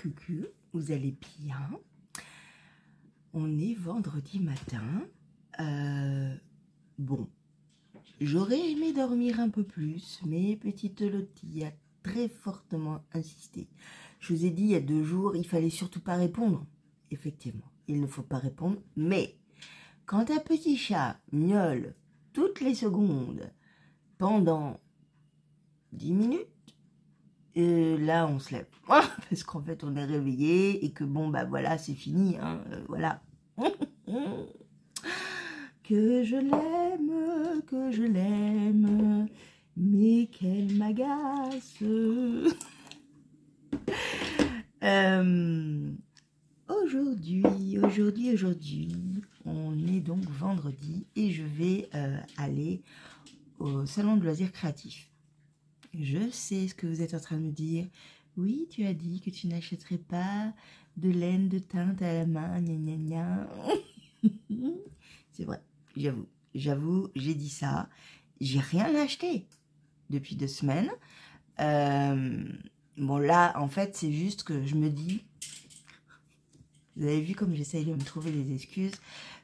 coucou, vous allez bien? On est vendredi matin. Bon, j'aurais aimé dormir un peu plus, mais petite Lottie a très fortement insisté. Je vous ai dit il y a 2 jours, il fallait surtout pas répondre. Effectivement, il ne faut pas répondre, mais quand un petit chat miaule toutes les secondes pendant 10 minutes, là on se lève parce qu'en fait on est réveillé et que bon bah voilà c'est fini hein, voilà. Que je l'aime, mais qu'elle m'agace. Aujourd'hui, on est donc vendredi et je vais aller au salon de loisirs créatifs. Je sais ce que vous êtes en train de me dire. Oui, tu as dit que tu n'achèterais pas de laine de teinte à la main, gna gna gna. C'est vrai, j'avoue, j'ai dit ça. J'ai rien acheté depuis 2 semaines. Bon là, en fait, c'est juste que je me dis... Vous avez vu comme j'essaye de me trouver des excuses.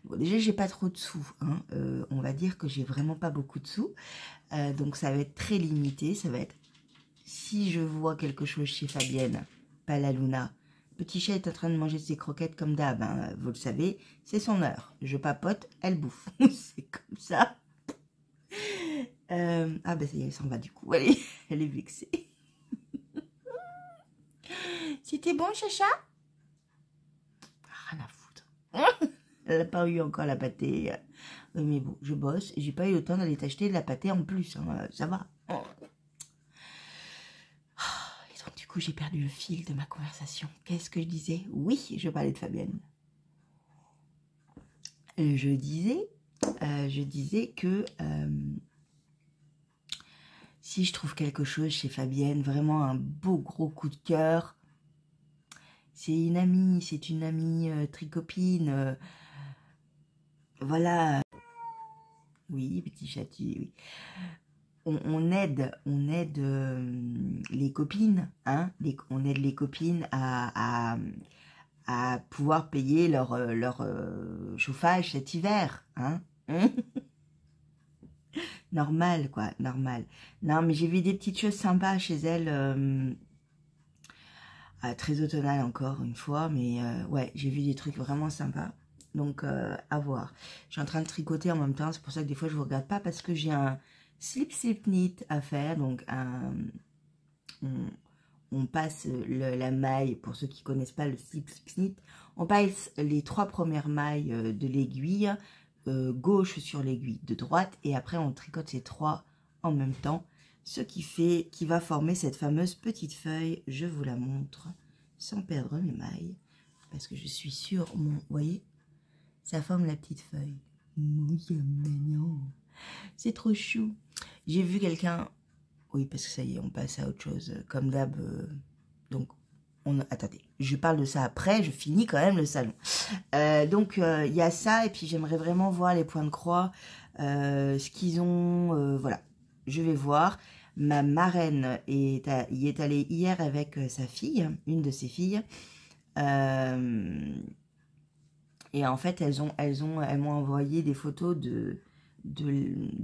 Bon, déjà, j'ai pas trop de sous. Hein. On va dire que j'ai vraiment pas beaucoup de sous. Donc, ça va être très limité. Ça va être, si je vois quelque chose chez Fabienne, pas la Luna, petit chat est en train de manger ses croquettes comme d'hab. Hein. Vous le savez, c'est son heure. Je papote, elle bouffe. C'est comme ça. Ah ben ça y est, elle s'en va du coup. Allez, elle est vexée. C'était bon, chacha? Rien à foutre. Elle n'a pas eu encore la pâtée. Oui, mais bon, je bosse et j'ai pas eu le temps d'aller t'acheter de la pâtée en plus. Hein. Ça va. Et donc, du coup, j'ai perdu le fil de ma conversation. Qu'est-ce que je disais? Oui, je parlais de Fabienne. Je disais que si je trouve quelque chose chez Fabienne, vraiment un beau gros coup de cœur, c'est une amie tricopine. Voilà. Oui, petit chati, oui. On aide les copines, hein, on aide les copines à pouvoir payer leur chauffage cet hiver, hein. Normal, quoi, normal. Non, mais j'ai vu des petites choses sympas chez elle, très automnale encore une fois, mais ouais, j'ai vu des trucs vraiment sympas. Donc, à voir. Je suis en train de tricoter en même temps, c'est pour ça que des fois je vous regarde pas, parce que j'ai un slip knit à faire, donc on passe la maille, pour ceux qui connaissent pas le slip knit, on passe les 3 premières mailles de l'aiguille, gauche sur l'aiguille de droite, et après on tricote ces 3 en même temps, ce qui va former cette fameuse petite feuille. Je vous la montre sans perdre mes mailles, parce que je suis sur mon, vous voyez, ça forme la petite feuille. C'est trop chou. J'ai vu quelqu'un, oui, parce que ça y est, on passe à autre chose, comme d'hab, donc, attendez, je parle de ça après, je finis quand même le salon. Donc, il y a ça, et puis j'aimerais vraiment voir les points de croix, ce qu'ils ont, voilà, je vais voir. Ma marraine y est allée hier avec sa fille, une de ses filles, et en fait, elles m'ont envoyé des photos de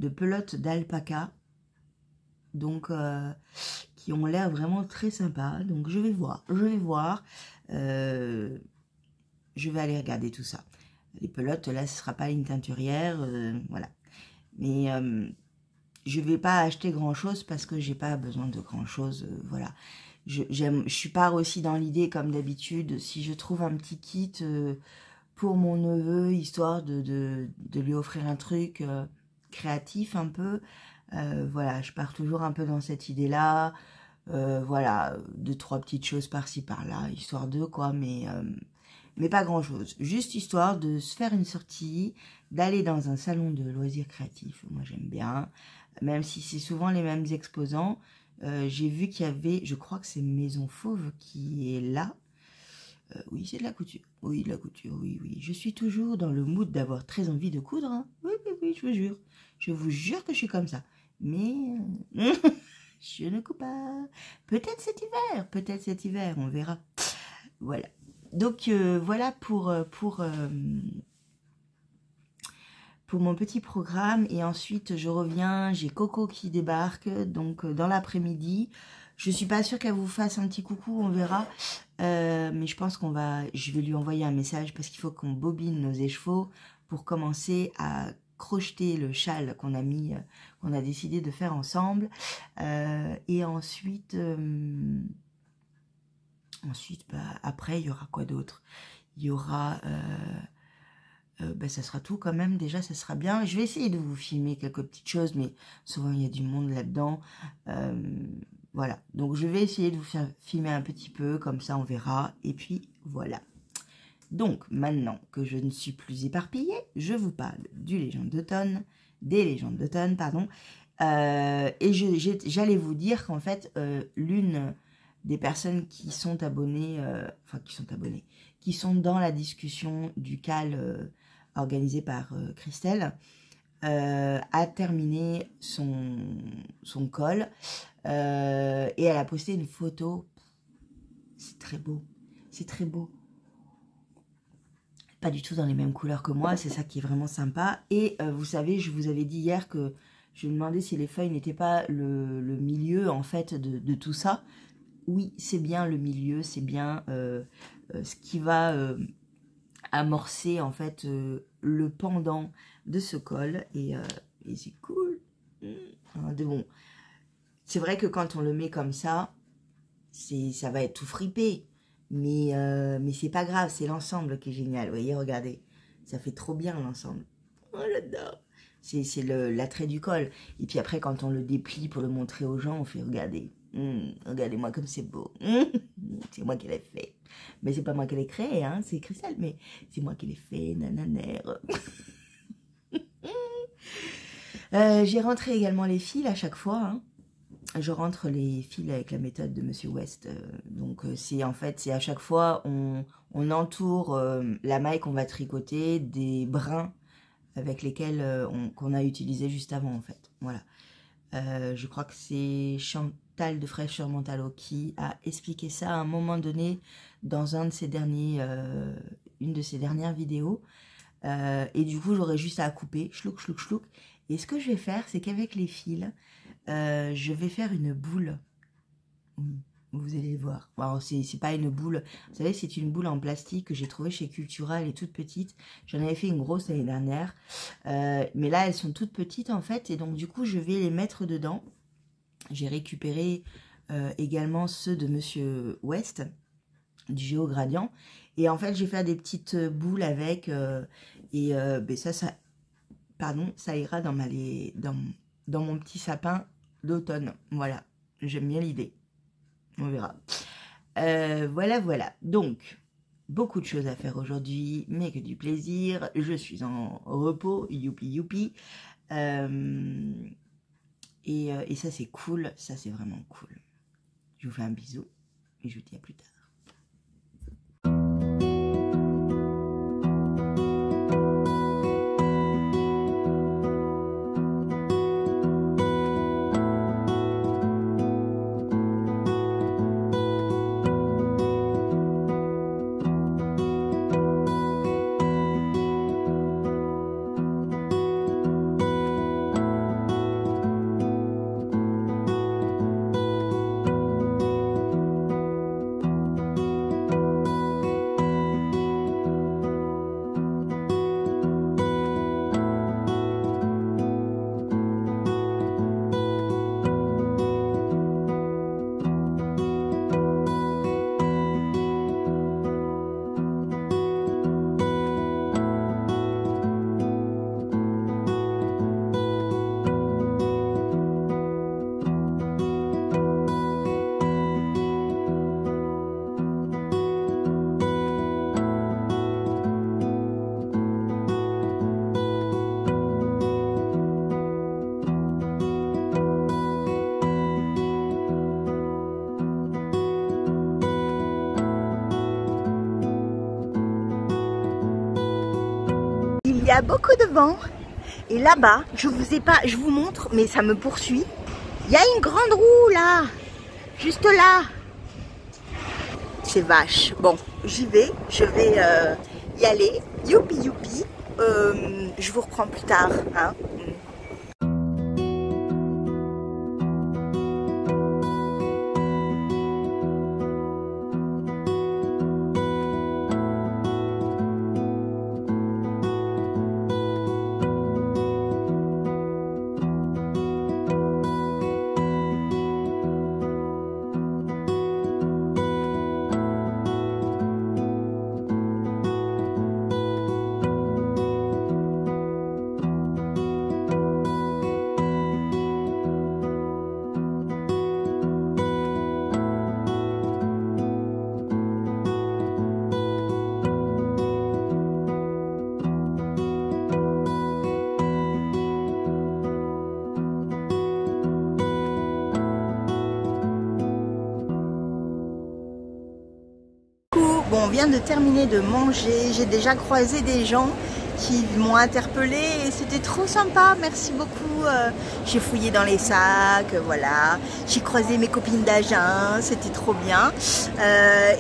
pelotes d'alpaca, donc qui ont l'air vraiment très sympas. Donc je vais voir, je vais aller regarder tout ça. Les pelotes, là, ce sera pas une teinturière, voilà. Mais je vais pas acheter grand chose parce que j'ai pas besoin de grand chose, voilà. Je suis pas aussi dans l'idée comme d'habitude, si je trouve un petit kit pour mon neveu, histoire de lui offrir un truc créatif un peu, voilà, je pars toujours un peu dans cette idée-là, voilà, 2-3 petites choses par-ci par-là, histoire de quoi, mais pas grand-chose, juste histoire de se faire une sortie, d'aller dans un salon de loisirs créatifs, moi j'aime bien, même si c'est souvent les mêmes exposants. J'ai vu qu'il y avait, je crois que c'est Maison Fauve qui est là. Oui, c'est de la couture. Oui, de la couture, oui, oui. Je suis toujours dans le mood d'avoir très envie de coudre. Hein. Oui, oui, oui, je vous jure. Je vous jure que je suis comme ça. Mais je ne couds pas. Peut-être cet hiver, on verra. voilà. Donc voilà pour mon petit programme. Et ensuite je reviens, j'ai Coco qui débarque donc dans l'après-midi. Je suis pas sûre qu'elle vous fasse un petit coucou, on verra. Mais je pense je vais lui envoyer un message parce qu'il faut qu'on bobine nos écheveaux pour commencer à crocheter le châle qu'on a décidé de faire ensemble. Et ensuite, après, il y aura quoi d'autre? Il y aura... ça sera tout quand même, déjà ça sera bien. Je vais essayer de vous filmer quelques petites choses, mais souvent il y a du monde là-dedans. Voilà, donc je vais essayer de vous faire filmer un petit peu, comme ça on verra. Et puis voilà. Donc maintenant que je ne suis plus éparpillée, je vous parle des légendes d'automne, pardon. Et j'allais vous dire qu'en fait, l'une des personnes qui sont abonnées, qui sont dans la discussion du CAL organisé par Christelle, a terminé son call et elle a posté une photo. C'est très beau, c'est très beau. Pas du tout dans les mêmes couleurs que moi, c'est ça qui est vraiment sympa. Et vous savez, je vous avais dit hier que je me demandais si les feuilles n'étaient pas le milieu en fait de tout ça. Oui, c'est bien le milieu, c'est bien ce qui va amorcer en fait le pendant de ce col. Et c'est cool. Bon, c'est vrai que quand on le met comme ça va être tout fripé. Mais c'est pas grave, c'est l'ensemble qui est génial. Vous voyez, regardez, ça fait trop bien l'ensemble. Oh, j'adore. C'est l'attrait du col. Et puis après, quand on le déplie pour le montrer aux gens, on fait, regardez. Regardez-moi comme c'est beau. C'est moi qui l'ai fait. Mais c'est pas moi qui l'ai créé, hein, c'est Christelle, mais c'est moi qui l'ai fait, nananère. J'ai rentré également les fils à chaque fois, hein. Je rentre les fils avec la méthode de Monsieur West. Donc c'est en fait, c'est à chaque fois, on entoure la maille qu'on va tricoter des brins avec lesquels qu'on a utilisé juste avant en fait. Voilà. Je crois que c'est Chantal de Fraîcheur Mentalo qui a expliqué ça à un moment donné dans une de ses dernières vidéos. Et du coup, j'aurais juste à couper, chlouk, chlouk, chlouk. Et ce que je vais faire, c'est qu'avec les fils, je vais faire une boule. Vous allez voir. Alors, c'est pas une boule. Vous savez, c'est une boule en plastique que j'ai trouvée chez Cultura. Elle est toute petite. J'en avais fait une grosse l'année dernière. Mais là, elles sont toutes petites, en fait. Et donc, du coup, je vais les mettre dedans. J'ai récupéré également ceux de Monsieur West, du Géogradient. Et en fait, je vais faire des petites boules avec. Ça ira dans mon petit sapin d'automne. Voilà, j'aime bien l'idée. On verra. Voilà. Donc, beaucoup de choses à faire aujourd'hui, mais que du plaisir. Je suis en repos, youpi. Et ça, c'est cool. Ça, c'est vraiment cool. Je vous fais un bisou et je vous dis à plus tard. Il y a beaucoup de vent et là-bas, je vous montre, mais ça me poursuit. Il y a une grande roue là, juste là. C'est vache. Bon, j'y vais. Je vais y aller. Youpi youpi. Je vous reprends plus tard. Hein. Bon, on vient de terminer de manger. J'ai déjà croisé des gens qui m'ont interpellée et c'était trop sympa. Merci beaucoup. J'ai fouillé dans les sacs, voilà. J'ai croisé mes copines d'Agen, c'était trop bien.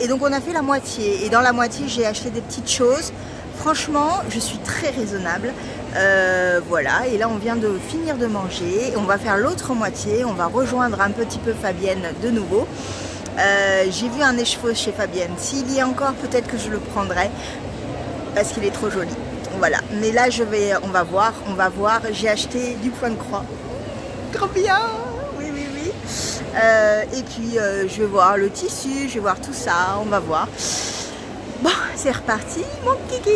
Et donc on a fait la moitié. Et dans la moitié, j'ai acheté des petites choses. Franchement, je suis très raisonnable. Voilà, et là on vient de finir de manger. On va faire l'autre moitié. On va rejoindre un petit peu Fabienne de nouveau. J'ai vu un écheveau chez Fabienne. S'il y a encore, peut-être que je le prendrai parce qu'il est trop joli. Voilà. Mais là, on va voir. J'ai acheté du point de croix. Trop bien. Oui, oui, oui. Et puis, je vais voir le tissu, je vais voir tout ça. On va voir. Bon, c'est reparti, mon kiki.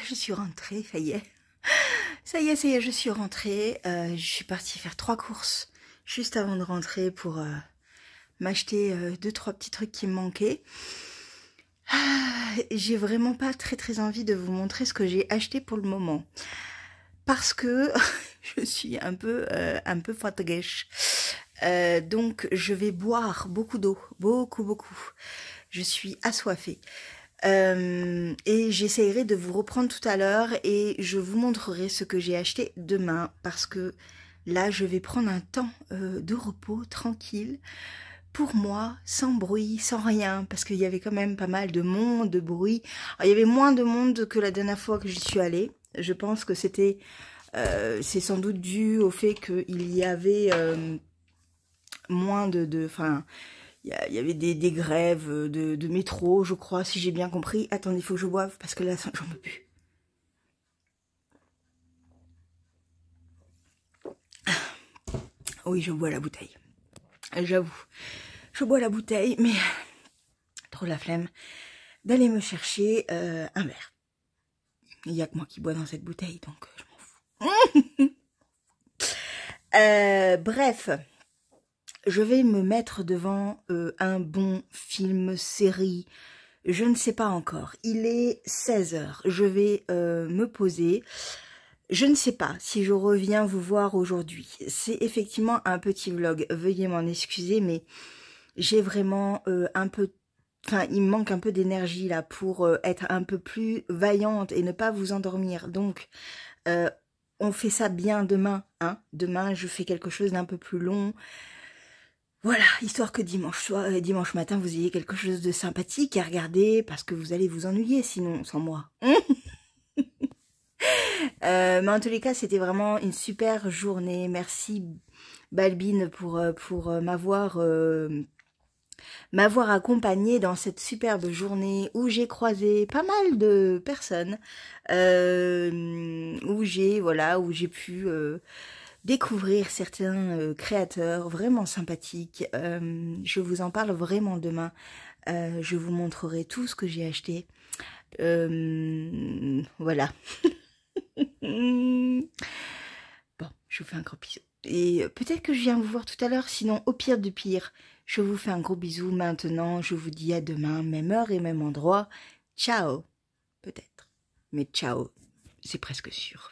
Je suis rentrée, ça y est. Ça y est, je suis rentrée. Je suis partie faire 3 courses juste avant de rentrer pour m'acheter 2-3 petits trucs qui me manquaient. J'ai vraiment pas très envie de vous montrer ce que j'ai acheté pour le moment. Parce que je suis un peu fatiguée. Donc je vais boire beaucoup d'eau, beaucoup. Je suis assoiffée. Et j'essayerai de vous reprendre tout à l'heure et je vous montrerai ce que j'ai acheté demain parce que là je vais prendre un temps de repos tranquille pour moi, sans bruit, sans rien, parce qu'il y avait quand même pas mal de monde, de bruit. Alors, il y avait moins de monde que la dernière fois que j'y suis allée. Je pense que c'est sans doute dû au fait qu'il y avait moins enfin, il y avait des grèves de métro, je crois, si j'ai bien compris. Attendez, il faut que je boive, parce que là, j'en peux plus. Oui, je bois la bouteille. J'avoue. Je bois la bouteille, mais trop la flemme d'aller me chercher un verre. Il n'y a que moi qui bois dans cette bouteille, donc je m'en fous. Bref, je vais me mettre devant un bon film, série, je ne sais pas encore. Il est 16 h, je vais me poser. Je ne sais pas si je reviens vous voir aujourd'hui. C'est effectivement un petit vlog, veuillez m'en excuser, mais j'ai vraiment un peu... Enfin, il me manque un peu d'énergie là pour être un peu plus vaillante et ne pas vous endormir. Donc, on fait ça bien demain. Hein. Demain, je fais quelque chose d'un peu plus long. Voilà, histoire que dimanche matin, vous ayez quelque chose de sympathique à regarder parce que vous allez vous ennuyer sinon, sans moi. Mais en tous les cas, c'était vraiment une super journée. Merci Balbine pour m'avoir accompagnée dans cette superbe journée où j'ai croisé pas mal de personnes, où j'ai pu découvrir certains créateurs vraiment sympathiques. Je vous en parle vraiment demain. Je vous montrerai tout ce que j'ai acheté. Voilà. Bon, je vous fais un gros bisou. Et peut-être que je viens vous voir tout à l'heure, sinon au pire du pire, je vous fais un gros bisou maintenant. Je vous dis à demain, même heure et même endroit. Ciao. Peut-être. Mais ciao, c'est presque sûr.